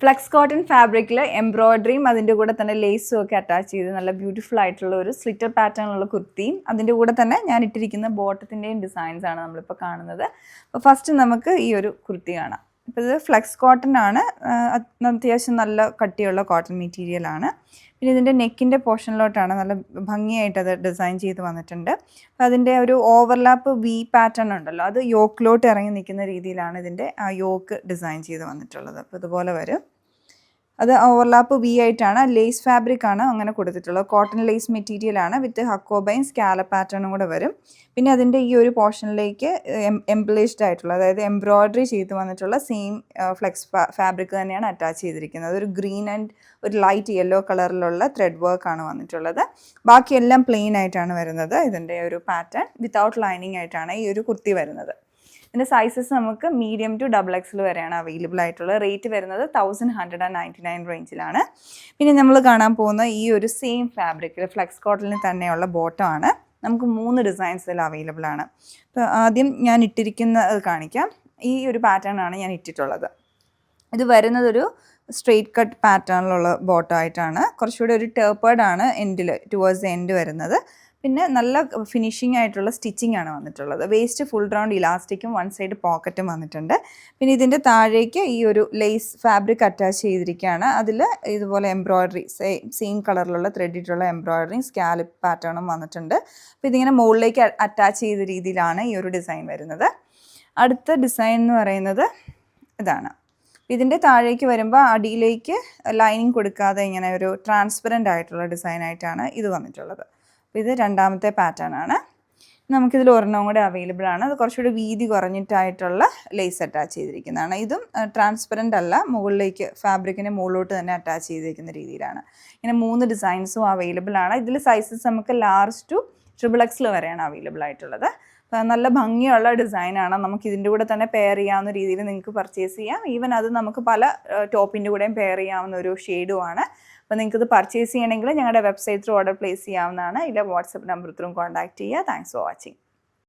Flex cotton ഫാബ്രിക്കിൽ എംബ്രോയ്ഡറിയും അതിൻ്റെ കൂടെ തന്നെ ലേസും ഒക്കെ അറ്റാച്ച് ചെയ്ത് നല്ല ബ്യൂട്ടിഫുൾ ആയിട്ടുള്ള ഒരു സ്ലിറ്റർ പാറ്റേണുള്ള കുർത്തിയും അതിൻ്റെ കൂടെ തന്നെ ഞാൻ ഇട്ടിരിക്കുന്ന ബോട്ടത്തിൻ്റെയും ഡിസൈൻസ് ആണ് നമ്മളിപ്പോൾ കാണുന്നത്. അപ്പോൾ ഫസ്റ്റ് നമുക്ക് ഈ ഒരു കുർത്തി കാണാം. ഇപ്പോൾ ഇത് ഫ്ലെക്സ് കോട്ടൺ ആണ്, അത്യാവശ്യം നല്ല കട്ടിയുള്ള കോട്ടൺ മെറ്റീരിയലാണ്. പിന്നെ ഇതിൻ്റെ നെക്കിൻ്റെ പോർഷനിലോട്ടാണ് നല്ല ഭംഗിയായിട്ട് അത് ഡിസൈൻ ചെയ്ത് വന്നിട്ടുണ്ട്. അപ്പോൾ അതിൻ്റെ ഒരു ഓവർലാപ്പ് വി പാറ്റേൺ ഉണ്ടല്ലോ, അത് യോക്കിലോട്ട് ഇറങ്ങി നിൽക്കുന്ന രീതിയിലാണ് ഇതിൻ്റെ ആ യോക്ക് ഡിസൈൻ ചെയ്ത് വന്നിട്ടുള്ളത്. അപ്പോൾ ഇതുപോലെ വരും. അത് ഓവർലാപ്പ് വി ആയിട്ടാണ്, ലേസ് ഫാബ്രിക് ആണ് അങ്ങനെ കൊടുത്തിട്ടുള്ളത്. കോട്ടൺ ലേസ് മെറ്റീരിയലാണ് വിത്ത് ഹക്കോബൈൻ സ്കാലപ്പ് പാറ്റേണും കൂടെ വരും. പിന്നെ അതിൻ്റെ ഈ ഒരു പോർഷനിലേക്ക് എംബ്ലേഷ്ഡ് ആയിട്ടുള്ള, അതായത് എംബ്രോയ്ഡറി ചെയ്ത് വന്നിട്ടുള്ള സെയിം ഫ്ലെക്സ് ഫാബ്രിക് തന്നെയാണ് അറ്റാച്ച് ചെയ്തിരിക്കുന്നത്. ഒരു ഗ്രീൻ ആൻഡ് ഒരു ലൈറ്റ് യെല്ലോ കളറിലുള്ള ത്രെഡ് വർക്കാണ് വന്നിട്ടുള്ളത്. ബാക്കിയെല്ലാം പ്ലെയിൻ ആയിട്ടാണ് വരുന്നത്. ഇതിൻ്റെ ഒരു പാറ്റേൺ വിത്തൗട്ട് ലൈനിങ് ആയിട്ടാണ് ഈ ഒരു കുർത്തി വരുന്നത്. ഇതിൻ്റെ സൈസസ് നമുക്ക് മീഡിയം ടു XXL വരെയാണ് അവൈലബിൾ ആയിട്ടുള്ളത്. റേറ്റ് വരുന്നത് 1199 റേഞ്ചിലാണ്. പിന്നെ നമ്മൾ കാണാൻ പോകുന്ന ഈ ഒരു സെയിം ഫാബ്രിക്കിൽ ഫ്ലെക്സ് കോട്ടണിൽ തന്നെയുള്ള ബോട്ടമാണ്. നമുക്ക് 3 ഡിസൈൻസ് ഇതിൽ അവൈലബിൾ ആണ്. അപ്പോൾ ആദ്യം ഞാൻ ഇട്ടിരിക്കുന്നത് കാണിക്കാം. ഈ ഒരു പാറ്റേൺ ആണ് ഞാൻ ഇട്ടിട്ടുള്ളത്. ഇത് വരുന്നതൊരു സ്ട്രെയിറ്റ് കട്ട് പാറ്റേണിലുള്ള ബോട്ടമായിട്ടാണ്. കുറച്ചുകൂടി ഒരു ടേപ്പേർഡ് ആണ് എൻഡിൽ, ടുവേഴ്സ് ദ എൻഡ് വരുന്നത്. പിന്നെ നല്ല ഫിനിഷിംഗ് ആയിട്ടുള്ള സ്റ്റിച്ചിങ് ആണ് വന്നിട്ടുള്ളത്. വേസ്റ്റ് ഫുൾ റൗണ്ട് ഇലാസ്റ്റിക്കും വൺ സൈഡ് പോക്കറ്റും വന്നിട്ടുണ്ട്. പിന്നെ ഇതിൻ്റെ താഴേക്ക് ഈ ഒരു ലേസ് ഫാബ്രിക് അറ്റാച്ച് ചെയ്തിരിക്കുകയാണ്. അതിൽ ഇതുപോലെ എംബ്രോയ്ഡറി സെയിം കളറിലുള്ള ത്രെഡിട്ടുള്ള എംബ്രോയ്ഡറിയും സ്കാലപ്പ് പാറ്റേണും വന്നിട്ടുണ്ട്. അപ്പോൾ ഇതിങ്ങനെ മുകളിലേക്ക് അറ്റാച്ച് ചെയ്ത രീതിയിലാണ് ഈ ഒരു ഡിസൈൻ വരുന്നത്. അടുത്ത ഡിസൈൻ എന്ന് പറയുന്നത് ഇതാണ്. ഇതിൻ്റെ താഴേക്ക് വരുമ്പോൾ അടിയിലേക്ക് ലൈനിങ് കൊടുക്കാതെ ഇങ്ങനെ ഒരു ട്രാൻസ്പെറൻ്റ് ആയിട്ടുള്ള ഡിസൈനായിട്ടാണ് ഇത് വന്നിട്ടുള്ളത്. ഇത് രണ്ടാമത്തെ പാറ്റേൺ ആണ്. നമുക്കിതിൽ ഒരെണ്ണവും കൂടെ അവൈലബിൾ ആണ്. അത് കുറച്ചുകൂടി വീതി കുറഞ്ഞിട്ടായിട്ടുള്ള ലേസ് അറ്റാച്ച് ചെയ്തിരിക്കുന്നതാണ്. ഇതും ട്രാൻസ്പെറൻ്റ് അല്ല, മുകളിലേക്ക് ഫാബ്രിക്കിൻ്റെ മുകളിലോട്ട് തന്നെ അറ്റാച്ച് ചെയ്തിരിക്കുന്ന രീതിയിലാണ്. ഇങ്ങനെ 3 ഡിസൈൻസും അവൈലബിൾ ആണ്. ഇതിൽ സൈസസ് നമുക്ക് ലാർജ് ടു XXL വരെയാണ് അവൈലബിൾ ആയിട്ടുള്ളത്. നല്ല ഭംഗിയുള്ള ഡിസൈനാണ്. നമുക്ക് ഇതിൻ്റെ കൂടെ തന്നെ പെയർ ചെയ്യാവുന്ന രീതിയിൽ നിങ്ങൾക്ക് പർച്ചേസ് ചെയ്യാം. ഈവൻ അത് നമുക്ക് പല ടോപ്പിൻ്റെ കൂടെയും പെയർ ചെയ്യാവുന്ന ഒരു ഷെയ്ഡുമാണ്. അപ്പോൾ നിങ്ങൾക്കിത് പർച്ചേസ് ചെയ്യണമെങ്കിൽ ഞങ്ങളുടെ വെബ്സൈറ്റ് ത്രൂ ഓർഡർ പ്ലേസ് ചെയ്യാവുന്നതാണ്. ഇല്ല വാട്സപ്പ് നമ്പർ ത്രൂ കോൺടാക്ട് ചെയ്യുക. Thanks for watching.